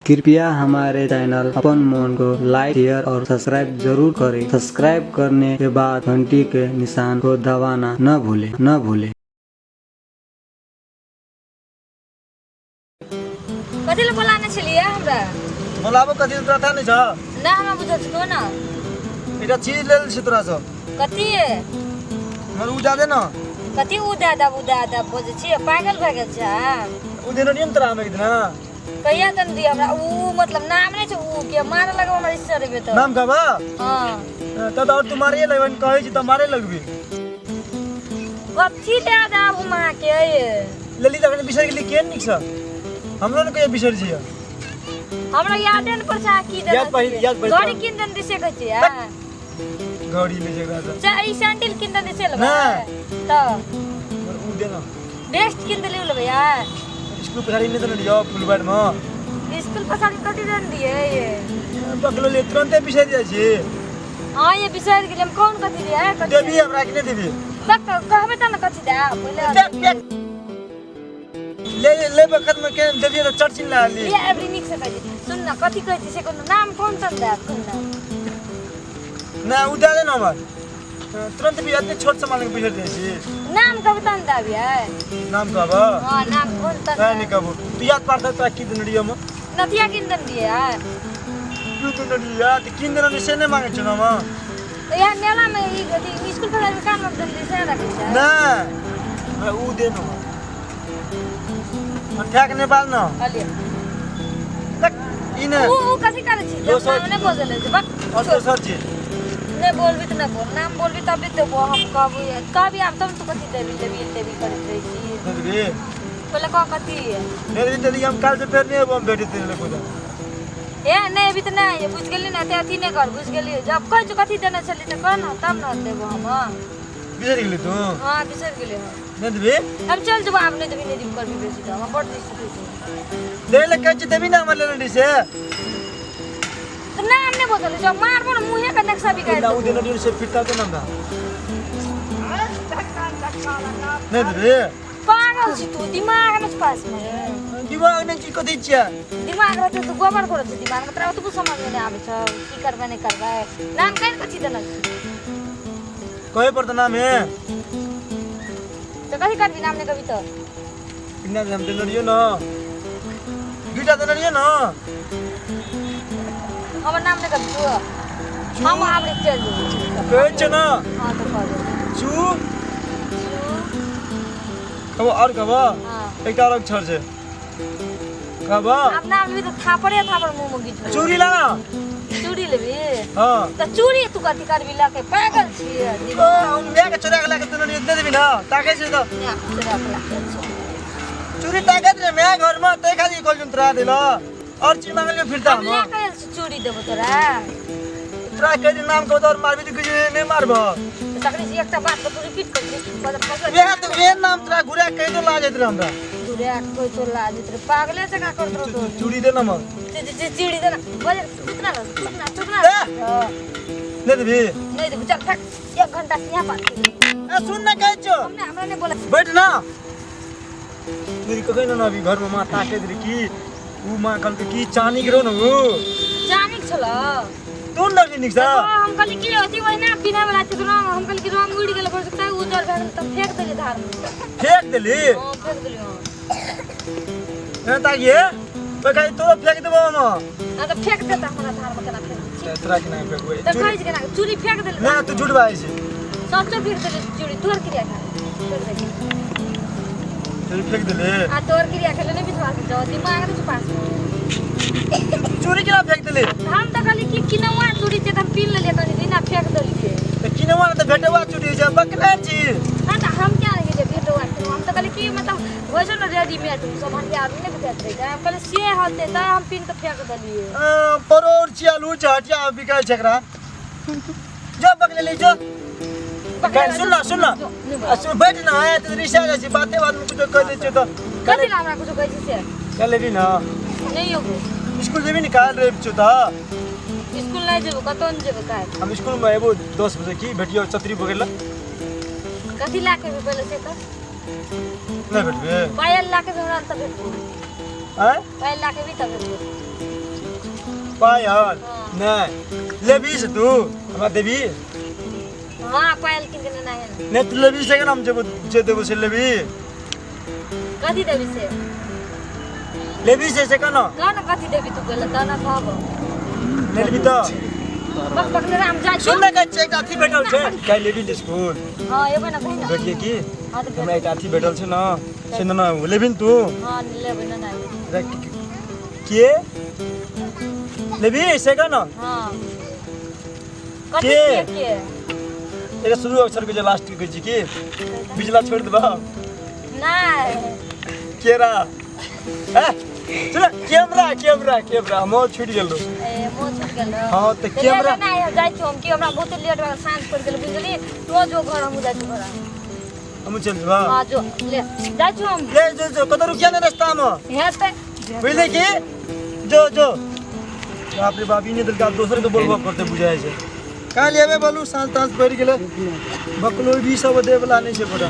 कृपया हमारे चैनल अपन मोन को लाइक शेयर और सब्सक्राइब जरूर करें। सब्सक्राइब करने के बाद घंटी के निशान को दबाना न भूले। कतिले बोलाने छलिए हमरा बोलाबो कति तोरा था नै छ ना हमरा बुझल छ न एटा चीज लेल छ तोरा सब कति मर उजा दे न कति उदा बोझ छी पागल भ गेल छ उदेन नियम तोरा हम एक दिन कहिया तन दी हमरा उ मतलब नाम नै छ उ के मारे लगबो हमरा इससे रे त नाम कहबा हां त और तुम्हारे लगबन कहै छी त मारे लगबी कथि ले आब मा के लेली त बिसर गेली के निक छ हमरो न कहिया बिसर छी हमरा याद न पर छ की याद गाड़ी किन दन दिसे कहै छी गाड़ी ले जगह छ चा ई सैंडल किन दन दिसे लेबा त उ दे न बेस्ट किन दे लेबा यार स्कूल पछाड़ी नै त लियो फुलबाड़ में स्कूल पछाड़ी कति दन दिए ये बकलो ले तुरंते बिसर जाय छी हां ये बिसर गेल हम कौन कथि दिए कथि देबी हमरा कि नै देबी तक कहबे त न कथि दे पहिले ले वक्त में के देबी त चर्चिन ला ली ये एवरी निक से कहि सुन न कथि कहै छी से कोनो नाम कोन तन दे कोन ना उदा दे न हमर तुरंत भी इतने छोट सामान के बिसर जाय छी नाम कब तन दाबी है नाम कहबा हां नाम कोन तन नहीं कहबो तू याद पड़ता त की दिन रियो में नथिया किन दन दिए है तू तो नहीं याद किन दिन से नहीं मांगे छ न यार मेला में ई स्कूल पर काम में दन दिसे रखे छ ना मैं उ दे न ठेक नेपाल न अले तक इने उ कथि करे छी ने बोलले छ बक और तो सर जी ने बोलबी त न बोल नाम बोलबी तब देबो हम कभी आब तुम तो कथि देबी करत रही छी देबी बोले कथि मेरे दिन तेरी हम काल से फिर नहीं हम बैठे तेरे को ए नहीं अभी तो नहीं बुझ गेली ना ते अथि नहीं कर बुझ गेली जब कह जो कथि देना चली त कर न तब न देबो हम बिसर गेली तू हां बिसर गेली नहीं देबी हम चल जब आपने देबी नहीं दिम कर भी बेसी त हम पड़ दिस दे ले कह देबी ना हमर ले से तो नाम नहीं बोल जब मारबो न मुहे का नक्शा भी कर ना उ दिन दिन से फिरता तो ना नहीं देबी पागल छी तू दिमाग में पास में दिमाग नहीं की कथि छिया दिमाग रहते तो गोबर कर दिमाग में तोरा तो समझ में नहीं आवे छ की करबे नहीं करबे नाम कहीं कथि देना कहे पर नाम है तो कथि करबी नाम ने कभी तो किन्ना हम देन रियो न दुटा देन रियो न हमर नाम ने कभी तू हम आवरे चल जेबे कहे छ न हां तो कह दे चू कब और कब हां एक और अक्षर से कब अब नाम भी तो थापड़े मुंह में गिट चूड़ी लाना चूड़ी लेबी हां तो चूड़ी तू कथि करबी ला के पागल छी हम ले के चुरा के ला के तने दे देबी ना ताके से तो चूड़ी ताके रे मैं घर में ते खाली कोल जंत्रा देला और चीज मांग ले फिरता हम ले के चूड़ी देबो तोरा तोरा के नाम को तो मारबी तो कुछ नहीं मारबो तकरी से एकटा बात तो रिपीट कर दे ये तो ये नाम तोरा घुरा कह दो ला जेत रे हमरा दूरे कोई तो ला जित रे पागले से का कर दो चूड़ी दे ना म चूड़ी देना बोले कितना चुपना नहीं देबी नहीं दे चल फक 1 घंटा से यहां बात ए सुन ना कह छो हमरा ने बोला बैठ ना मेरी कहे ना अभी घर में मां ताके दे की उ मां कल के की चानी करो ना वो जानिक छला तू ना निक सा हम कल की होती वही ना बिना वाला छ तो हम कल की रंग उड़ गेल कर सकता है उजर भेल त फेंक देले धार में फेंक देली हां फेंक देली हां ना ताके तो कहीं तो फेंक देबो हम ना तो फेंक देता हमरा धार में केना फेंक तोरा के ना फेंकबो तो कहि जे केना चूड़ी फेंक देले ना तू झूठ बाई छी सच्चो फेंक देले चूड़ी तोर क्रिया कर चूड़ी फेंक देले आ तोर क्रिया खेले नहीं विश्वास जो दिमाग में पास चूड़ी केना फेंक देले हम त कहली कि किनवा चूड़ी से हम पीन ले कनी दिना फेंक देली के तो किनवा तो भेटवा चूड़ी जे बकना छी हां त हम क्या रही जे भेटवा हम त कहली कि मतलब वजन रेडीमेड सामान के आदमी ने भेट रही हम कहली से होते त हम पीन के फेंक देली परोर चियालू चटिया बिका छकरा जो बकले ले जो सुन ना बैठ ना है तो रिश्ता जैसी बातें बात में कुछ कह दे तो कथि ला हमरा कुछ कहै से कल लेबी ना नहीं होगो स्कूल जेबी निकाल रे छु त स्कूल नहीं जेबो कतन जेबो काहे हम स्कूल में एबो 10 बजे की भेटियो छतरी बगेला कथि ला के पहले से त नहीं भेटबे पायल ला के हमरा त भेटबो हैं पायल ला के भी त भेटबो पायल हाँ। नहीं लेबी से तू हमरा देबी हाँ पायल किन के ना है नहीं तू लेबी से हम जब जे देबो से लेबी कथी देवी से लेबी से कनो कौन कथी देवी तू बोले तना कहब लेबी तो बक बक ने हम जाय सुन ना चेक अथी बैठल छे काई लेबी स्कूल हां एबे ना कहि देखिए की हां तो हमरा एक अथी बैठल छे ना सुन ना लेबिन तू हां लेबे ना के लेबी से कनो हां कथी के? के एरा शुरू अक्षर के जे लास्ट के जी की बिजला छोड़ देबा नहीं केरा चल कैमरा मो छूट गेल ए मो छूट गेल हां त कैमरा नहीं जाय छी हम की हमरा बहुत लेट भऽ सांझ पड़ गेल बुझली तो जो घर हम जाय छी घर हम चल जबा हां जो ले जाय छी हम ले जो कत रुकिया ने रास्ता में हेते बुझले की जो बाप रे बाप इने दिल का दोसर के बोलबो करते बुझाय छै काल एबे बोलू सांझ तांस पड़ गेले बकलो भी सब दे वाला नहीं छै पड़ा